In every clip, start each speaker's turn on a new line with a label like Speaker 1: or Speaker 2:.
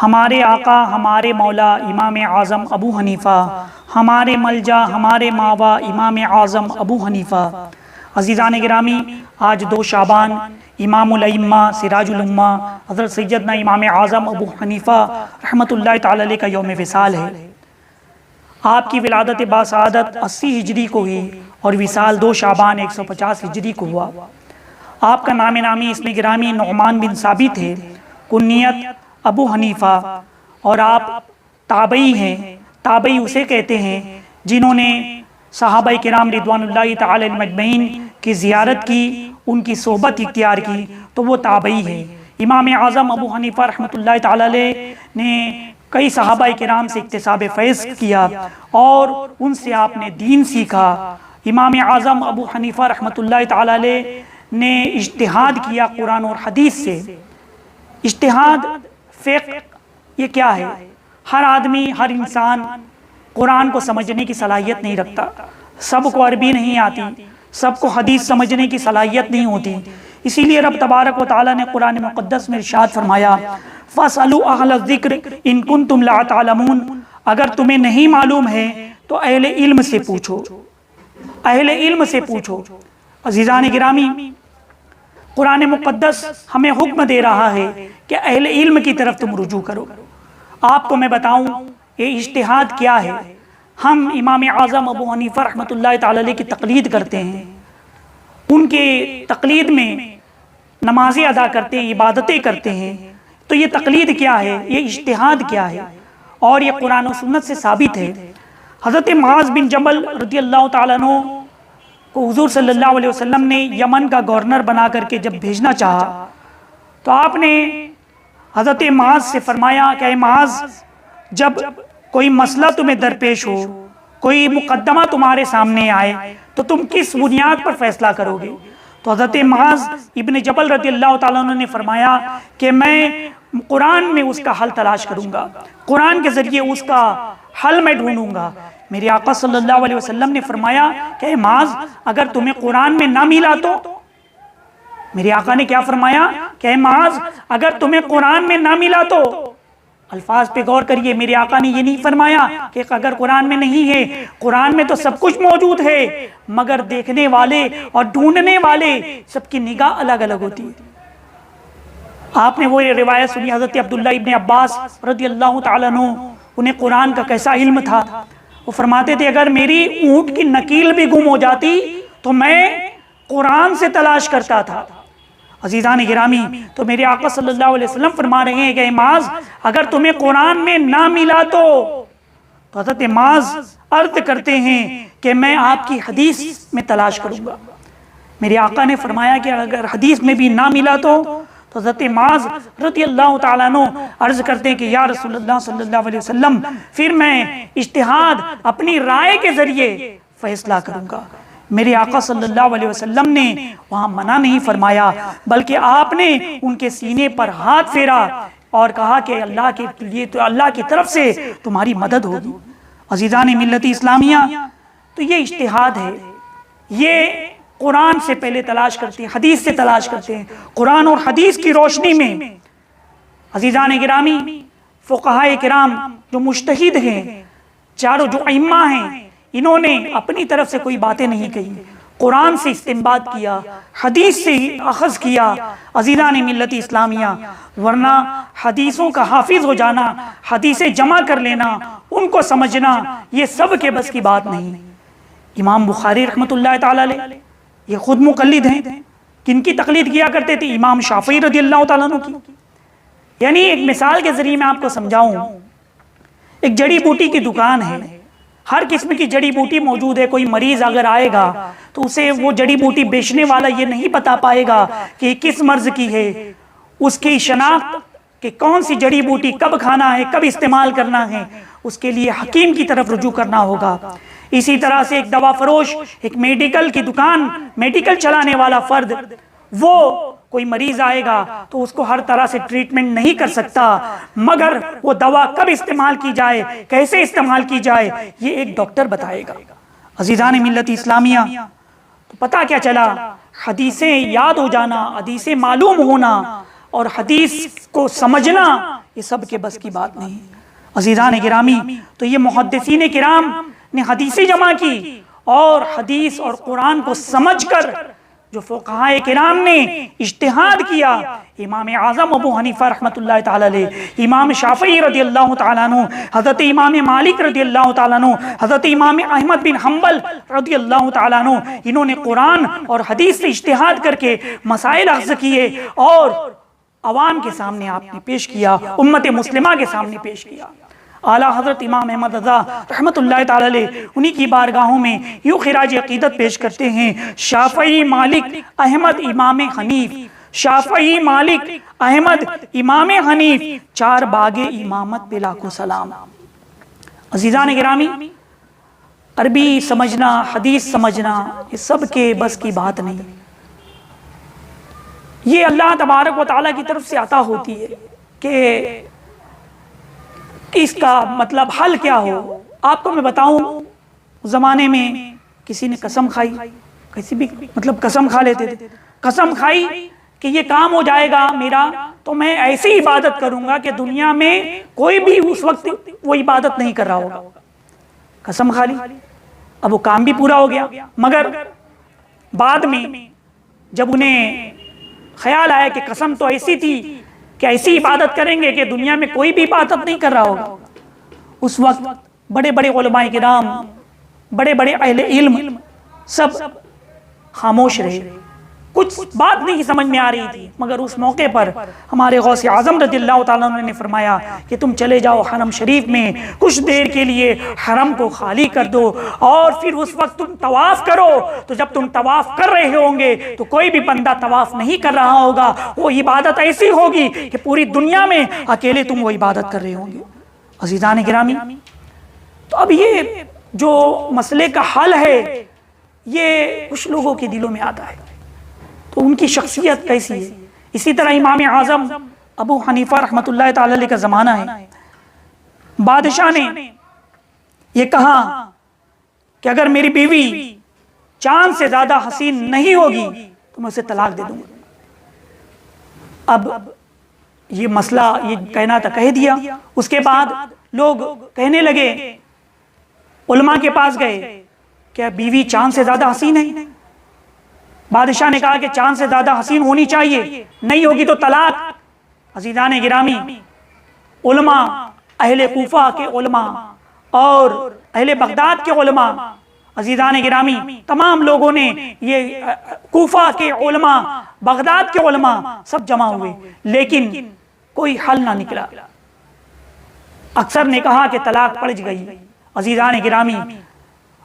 Speaker 1: ہمارے آقا ہمارے مولا امام اعظم ابو حنیفہ، ہمارے ملجا ہمارے ماوا امام اعظم ابو حنیفہ۔ عزیزان گرامی، آج 2 شعبان امام الائمہ سراج الامہ حضرت سیدنا امام اعظم ابو حنیفہ رحمۃ اللہ تعالی علیہ کا یوم وصال ہے۔ آپ کی ولادت باسعادت 80 ہجری کو ہوئی اور وصال 2 شعبان 150 ہجری کو ہوا۔ آپ کا نام نامی اسم گرامی نعمان بن ثابت ہے، کنیت ابو حنیفہ، اور آپ تابعی ہیں۔ تابعی اسے کہتے ہیں جنہوں نے صحابہ کرام رضوان اللہ تعالی علیہم اجمعین کی زیارت کی، ان کی صحبت اختیار کی، تو وہ تابعی ہے۔ امام اعظم ابو حنیفہ رحمۃ اللہ تعالی علیہ نے کئی صحابہ کرام سے اکتساب فیض کیا اور ان سے آپ نے دین سیکھا۔ امام اعظم ابو حنیفہ رحمۃ اللہ تعالی علیہ نے اجتہاد کیا قرآن اور حدیث سے۔ اجتہاد فقہ یہ کیا ہے؟ ہر آدمی ہر انسان قرآن کو سمجھنے کی صلاحیت نہیں رکھتا، سب کو عربی نہیں آتی، سب کو حدیث سمجھنے کی صلاحیت نہیں ہوتی۔ اسی لیے رب تبارک و تعالیٰ نے قرآن مقدس میں ارشاد فرمایا فَاسْأَلُوا أَهْلَ الذِّكْرِ إِن كُنتُمْ لَا تَعْلَمُونَ، اگر تمہیں نہیں معلوم ہے تو اہل علم سے پوچھو، اہل علم سے پوچھو۔ عزیزان گرامی، قرآن مقدس ہمیں حکم دے رہا ہے کہ اہل علم کی طرف تم رجوع کرو۔ آپ کو میں بتاؤں یہ اجتہاد کیا ہے۔ ہم امام اعظم ابو حنیفہ رحمۃ اللہ تعالی علیہ کی تقلید کرتے ہیں، ان کے تقلید میں نمازیں ادا کرتے ہیں، عبادتیں کرتے ہیں، تو یہ تقلید کیا ہے؟ یہ اجتہاد کیا ہے؟ اور یہ قرآن و سنت سے ثابت ہے۔ حضرت معاذ بن جبل رضی اللہ تعالیٰ عنہ کو حضور صلی اللہ علیہ وسلم نے یمن کا گورنر بنا کر کے جب بھیجنا چاہا تو آپ نے حضرت معاذ سے فرمایا کہ اے معاذ، جب کوئی مسئلہ تمہیں درپیش ہو، کوئی مقدمہ تمہارے سامنے آئے تو تم کس بنیاد پر فیصلہ کرو گے؟ تو حضرت معاذ ابن جبل رضی اللہ تعالیٰ عنہ نے فرمایا کہ میں قرآن میں اس کا حل تلاش کروں گا، قرآن کے ذریعے اس کا حل میں ڈھونڈوں گا۔ میرے آقا صلی اللہ علیہ وسلم نے فرمایا کہ اے معاذ، اگر تمہیں قرآن میں نہ ملا تو؟ میرے آقا نے کیا فرمایا کہ اے معاذ، اگر تمہیں قرآن میں نہ ملا تو؟ الفاظ پہ غور کریے، میرے آقا نے یہ نہیں فرمایا کہ اگر قرآن میں نہیں ہے، قرآن میں تو سب کچھ موجود ہے، مگر دیکھنے والے اور ڈھونڈنے والے سب کی نگاہ الگ الگ ہوتی ہے۔ آپ نے وہ روایت سنی حضرت عبداللہ ابن عباس رضی اللہ تعالیٰ عنہ، انہیں قرآن کا کیسا علم تھا۔ وہ فرماتے تھے اگر میری اونٹ کی نکیل بھی گم ہو جاتی تو میں قرآن سے تلاش کرتا تھا۔ عزیزان گرامی، تو میرے آقا صلی اللہ علیہ وسلم فرما رہے ہیں کہ اے معاذ، اگر تمہیں قرآن میں نہ ملا تو حضرت معاذ عرض کرتے ہیں کہ میں آپ کی حدیث میں تلاش کروں گا۔ میرے آقا نے فرمایا کہ اگر حدیث میں بھی نہ ملا تو حضرت معاذ رضی اللہ تعالیٰ عنہ عرض کرتے ہیں کہ یا رسول اللہ صلی اللہ علیہ وسلم، پھر میں اجتہاد اپنی رائے کے ذریعے فیصلہ کروں گا۔ میرے آقا صلی اللہ علیہ وسلم نے وہاں منع نہیں فرمایا، بلکہ آپ نے ان کے سینے پر ہاتھ پھیرا اور کہا کہ اللہ کی طرف سے تمہاری مدد ہوگی۔ عزیزان ملت اسلامیہ، تو یہ اجتہاد ہے، یہ قرآن سے پہلے تلاش کرتے ہیں، حدیث سے تلاش کرتے ہیں، قرآن اور حدیث کی روشنی میں۔ عزیزان گرامی، فقہائے کرام جو مجتہد ہیں، چاروں جو ائمہ ہیں، انہوں نے اپنی طرف سے کوئی باتیں نہیں کہی، قرآن سے استنباط کیا، حدیث سے اخذ کیا۔ عزیزان ملت اسلامیہ، ورنہ حدیثوں کا حافظ ہو جانا، حدیثیں جمع کر لینا، ان کو سمجھنا، یہ سب کے بس کی بات نہیں۔ امام بخاری رحمۃ اللہ تعالی علیہ یہ خود مقلد ہیں، کن کی تقلید کیا کرتے تھے؟ امام شافعی رضی اللہ تعالیٰ عنہ کی۔ یعنی ایک مثال کے ذریعے میں آپ کو سمجھاؤں، ایک جڑی بوٹی کی دکان ہے، ہر قسم کی جڑی بوٹی موجود ہے۔ کوئی مریض اگر آئے گا تو اسے وہ جڑی بوٹی بیچنے والا یہ نہیں بتا پائے گا کہ کس مرض کی ہے، اس کی شناخت کہ کون سی جڑی بوٹی کب کھانا ہے، کب استعمال کرنا ہے، اس کے لیے حکیم کی طرف رجوع کرنا ہوگا۔ اسی طرح سے ایک دوا فروش، ایک میڈیکل کی دکان، میڈیکل چلانے والا فرد، وہ کوئی مریض آئے گا تو اس کو ہر طرح سے ٹریٹمنٹ نہیں کر سکتا، مگر وہ دوا کب استعمال کی جائے، کیسے استعمال کی جائے، یہ ایک ڈاکٹر بتائے گا۔ عزیزان ملت اسلامیہ، تو پتہ کیا چلا؟ حدیثیں یاد ہو جانا، حدیثیں معلوم ہونا اور حدیث کو سمجھنا، یہ سب کے بس کی بات نہیں۔ عزیزان گرامی، تو یہ محدثین کرام نے حدیثیں جمع کی اور حدیث اور قرآن کو سمجھ کر جو فقہاء کرام نے اجتہاد کیا، امام اعظم ابو حنیفہ رحمۃ اللہ تعالی علیہ، امام شافعی رضی اللہ تعالیٰ عنہ، حضرت امام مالک رضی اللہ تعالیٰ عنہ، حضرت امام احمد بن حنبل رضی اللہ تعالیٰ عنہ، انہوں نے قرآن اور حدیث سے اجتہاد کر کے مسائل اخذ کیے اور عوام کے سامنے آپ نے پیش کیا، امت مسلمہ کے سامنے پیش کیا۔ اعلیٰ حضرت امام احمد رضا رحمت اللہ تعالی علیہ انہی کی بارگاہوں میں یوں خراج عقیدت پیش کرتے ہیں، شافعی مالک احمد امام حنیف، شافعی مالک احمد امام حنیف، چار باغ امامت پہ لاکھوں سلام۔ عزیزان گرامی، عربی سمجھنا، حدیث سمجھنا، یہ سب کے بس کی بات نہیں، یہ اللہ تبارک و تعالیٰ کی طرف سے عطا ہوتی ہے کہ اس کا مطلب حل کیا ہو۔ آپ کو میں بتاؤں، زمانے میں کسی نے قسم کھائی، کسی بھی مطلب قسم کھا لیتے تھے، قسم کھائی کہ یہ کام ہو جائے گا میرا تو میں ایسی عبادت کروں گا کہ دنیا میں کوئی بھی اس وقت وہ عبادت نہیں کر رہا ہوگا۔ قسم کھا لی، اب وہ کام بھی پورا ہو گیا، مگر بعد میں جب انہیں خیال آیا کہ قسم تو ایسی تھی کہ ایسی عبادت کریں گے کہ دنیا میں کوئی بھی عبادت نہیں کر رہا ہوگا، اس وقت بڑے بڑے علماء کرام، بڑے بڑے اہل علم سب خاموش رہے، کچھ بات نہیں سمجھ میں آ رہی تھی، مگر اس موقع پر ہمارے غوث اعظم رضی اللہ تعالیٰ عنہ نے فرمایا کہ تم چلے جاؤ حرم شریف میں، کچھ دیر کے لیے حرم کو خالی کر دو اور پھر اس وقت تم طواف کرو، تو جب تم طواف کر رہے ہوں گے تو کوئی بھی بندہ طواف نہیں کر رہا ہوگا، وہ عبادت ایسی ہوگی کہ پوری دنیا میں اکیلے تم وہ عبادت کر رہے ہوں گے۔ عزیزان گرامی، تو اب یہ جو مسئلے کا حل ہے یہ کچھ لوگوں کے دلوں میں آتا ہے، تو ان کی شخصیت کیسی ہے۔ اسی طرح امام اعظم ابو حنیفہ رحمۃ اللہ تعالی علیہ کا زمانہ ہے، بادشاہ نے یہ کہا کہ اگر میری بیوی چاند سے زیادہ حسین نہیں ہوگی تو میں اسے طلاق دے دوں گا۔ اب یہ مسئلہ یہ کہنا تھا کہہ دیا، اس کے بعد لوگ کہنے لگے، علماء کے پاس گئے، کیا بیوی چاند سے زیادہ حسین ہے؟ بادشاہ نے کہا کہ چاند سے زیادہ حسین ہونی چاہیے، نہیں ہوگی تو طلاق۔ عزیزان گرامی، علماء، اہل کوفہ کے علماء اور اہل بغداد کے علماء، عزیزان گرامی تمام لوگوں نے، یہ کوفہ کے علماء، بغداد کے علماء سب جمع ہوئے، لیکن کوئی حل نہ نکلا۔ اکثر نے کہا کہ طلاق پڑ گئی۔ عزیزان گرامی،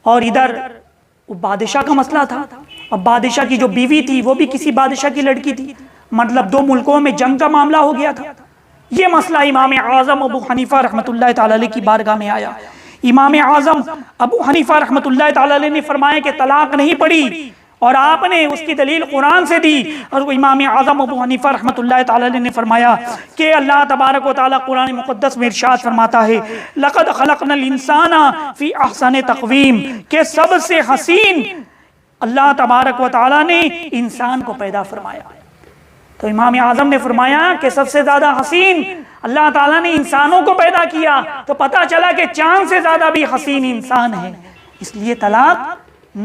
Speaker 1: اور ادھر وہ بادشاہ کا مسئلہ تھا، اور بادشاہ کی جو بیوی تھی وہ بھی کسی بادشاہ کی لڑکی تھی، مطلب دو ملکوں میں جنگ کا معاملہ ہو گیا تھا۔ یہ مسئلہ امام اعظم ابو حنیفہ رحمۃ اللہ تعالی علیہ کی بارگاہ میں آیا۔ امام اعظم ابو حنیفہ رحمۃ اللہ تعالی علیہ نے فرمایا کہ طلاق نہیں پڑی، اور آپ نے اس کی دلیل قرآن سے دی، اور امام اعظم ابو حنیفہ رحمۃ اللہ تعالی علیہ نے فرمایا کہ اللہ تبارک و تعالی قرآن مقدس میں ارشاد فرماتا ہے، لقد خلقنا الانسان فی احسن تقویم، کہ سب سے حسین اللہ تبارک و تعالی نے انسان کو پیدا فرمایا۔ تو امام اعظم نے فرمایا کہ سب سے زیادہ حسین اللہ تعالیٰ نے انسانوں کو پیدا کیا، تو پتا چلا کہ چاند سے زیادہ بھی حسین انسان ہے، اس لیے طلاق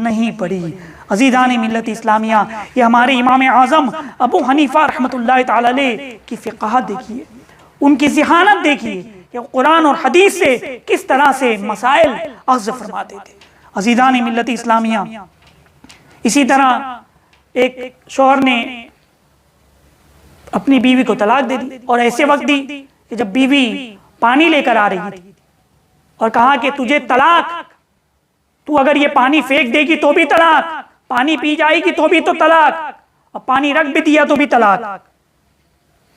Speaker 1: نہیں پڑی۔ عزیزان ملت اسلامیہ، یہ ہمارے امام اعظم ابو حنیفہ رحمۃ اللہ تعالی علیہ کی فقاہت دیکھیے، ان کی ذہانت دیکھیے کہ قرآن اور حدیث سے کس طرح سے مسائل اخذ فرماتے تھے۔ عزیزان ملت اسلامیہ، اسی طرح ایک شوہر نے اپنی بیوی کو طلاق دے دی، اور ایسے وقت دی کہ جب بیوی پانی لے کر آ رہی تھی، اور کہا کہ تجھے طلاق، تو اگر یہ پانی پھینک دے گی تو بھی طلاق، پانی پی جائے گی تو بھی تو طلاق، اور پانی رکھ بھی دیا تو بھی طلاق۔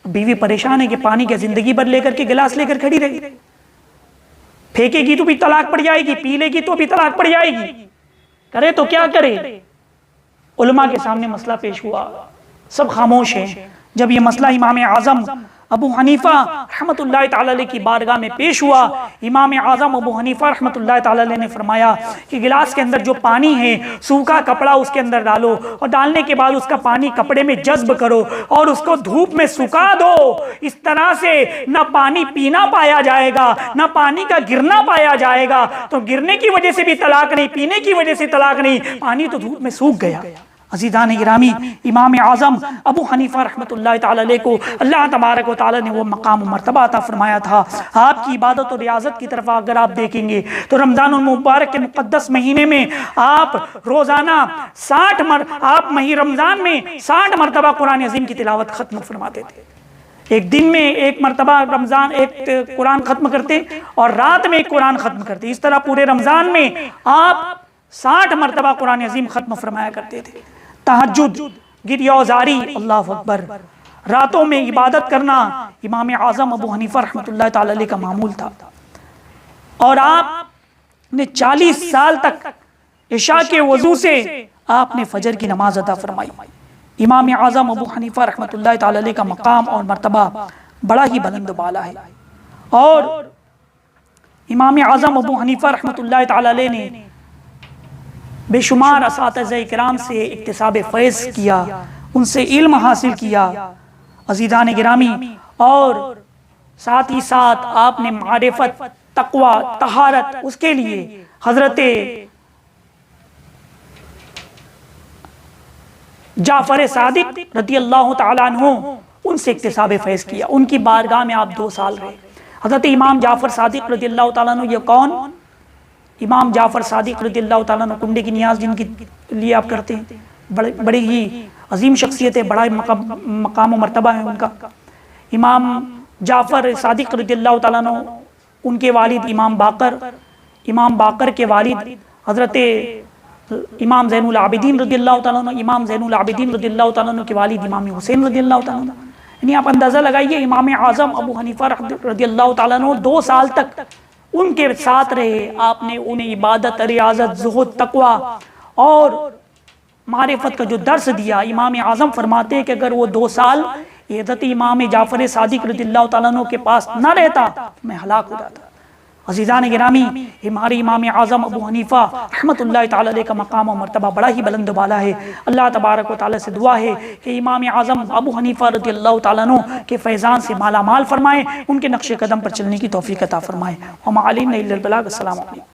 Speaker 1: بیوی پریشان ہے کہ پانی کے زندگی بھر لے کر کے گلاس لے کر کھڑی رہی، پھینکے گی تو بھی طلاق پڑ جائے گی، پی لے گی تو بھی طلاق پڑ جائے گی، کرے تو کیا کرے؟ علماء کے سامنے مسئلہ پیش ہوا، سب خاموش ہیں۔ جب یہ مسئلہ امام اعظم ابو حنیفہ رحمۃ اللہ تعالی علیہ کی بارگاہ میں پیش ہوا۔ امام اعظم ابو حنیفہ رحمۃ اللہ تعالی علیہ نے فرمایا کہ گلاس کے اندر جو پانی ہے سوکھا کپڑا اس کے اندر ڈالو، اور ڈالنے کے بعد اس کا پانی کپڑے میں جذب کرو اور اس کو دھوپ میں سکھا دو، اس طرح سے نہ پانی پینا پایا جائے گا نہ پانی کا گرنا پایا جائے گا۔ تو گرنے کی وجہ سے بھی طلاق نہیں، پینے کی وجہ سے طلاق نہیں، پانی تو دھوپ میں سوکھ گیا۔ عزیزان گرامی، امام اعظم ابو حنیفہ رحمۃ اللہ تعالی علیہ کو اللہ تبارک و تعالی نے وہ مقام و مرتبہ عطا فرمایا تھا۔ آپ کی عبادت اور ریاضت کی طرف اگر آپ دیکھیں گے تو رمضان المبارک کے مقدس مہینے میں آپ روزانہ رمضان میں 60 مرتبہ قرآن عظیم کی تلاوت ختم فرماتے تھے۔ ایک دن میں ایک مرتبہ ایک قرآن ختم کرتے اور رات میں ایک قرآن ختم کرتے، اس طرح پورے رمضان میں آپ 60 مرتبہ قرآن عظیم ختم فرمایا کرتے تھے۔ تہجد، گریہوزاری، اللہ اکبر، راتوں میں عبادت کرنا امام اعظم ابو حنیفہ رحمۃ اللہ تعالی علیہ کا معمول تھا، اور آپ نے 40 سال تک عشاء کے وضو سے آپ نے فجر کی نماز عطا فرمائی۔ امام اعظم ابو حنیفہ رحمۃ اللہ تعالی علیہ کا مقام اور مرتبہ بڑا ہی بلند و بالا ہے، اور امام اعظم ابو حنیفہ رحمۃ اللہ تعالی علیہ نے بے شمار اساتذہ کرام سے اکتساب فیض کیا، ان سے علم حاصل کیا۔ عزیزان گرامی، اور ساتھ ہی ساتھ آپ نے معرفت، تقوی، طہارت، اس کے لیے حضرت جعفر صادق رضی اللہ تعالیٰ عنہ ان سے اکتساب فیض کیا۔ ان کی بارگاہ میں آپ 2 سال رہے۔ حضرت امام جعفر صادق رضی اللہ تعالیٰ عنہ، یہ کون؟ امام جعفر صادق رضی اللہ تعالیٰ عنہ، کنڈے کی نیاز جن کے لیے آپ کرتے ہیں، بڑی ہی عظیم شخصیت ہے، بڑا مقام و مرتبہ ہے ان کا۔ امام جعفر صادق رضی اللہ تعالیٰ عنہ، ان کے والد امام باقر کے والد حضرت امام زین العابدین رضی اللہ تعالیٰ عنہ، امام زین العابدین رضی اللہ تعالیٰ عنہ کے والد امام حسین رضی اللہ تعالیٰ عنہ۔ یعنی آپ اندازہ لگائیے، امام اعظم ابو حنیفہ رضی اللہ تعالیٰ عنہ 2 سال تک ان کے ساتھ رہے۔ آپ نے انہیں عبادت، ریاضت، زہد، تقوی اور معرفت کا جو درس دیا، امام اعظم فرماتے ہیں کہ اگر وہ 2 سال حضرت امام جعفر صادق رضی اللہ تعالیٰ عنہ کے پاس نہ رہتا تو میں ہلاک ہو جاتا۔ عزیزان گرامی، ہمارے امام اعظم ابو حنیفہ رحمۃ اللہ تعالی علیہ کا مقام و مرتبہ بڑا ہی بلند و بالا ہے۔ اللہ تبارک و تعالی سے دعا ہے کہ امام اعظم ابو حنیفہ رضی اللہ تعالیٰ عنہ کے فیضان سے مالا مال فرمائے، ان کے نقش قدم پر چلنے کی توفیق عطا فرمائے۔ وما علینا الا البلاغ۔ السلام علیکم۔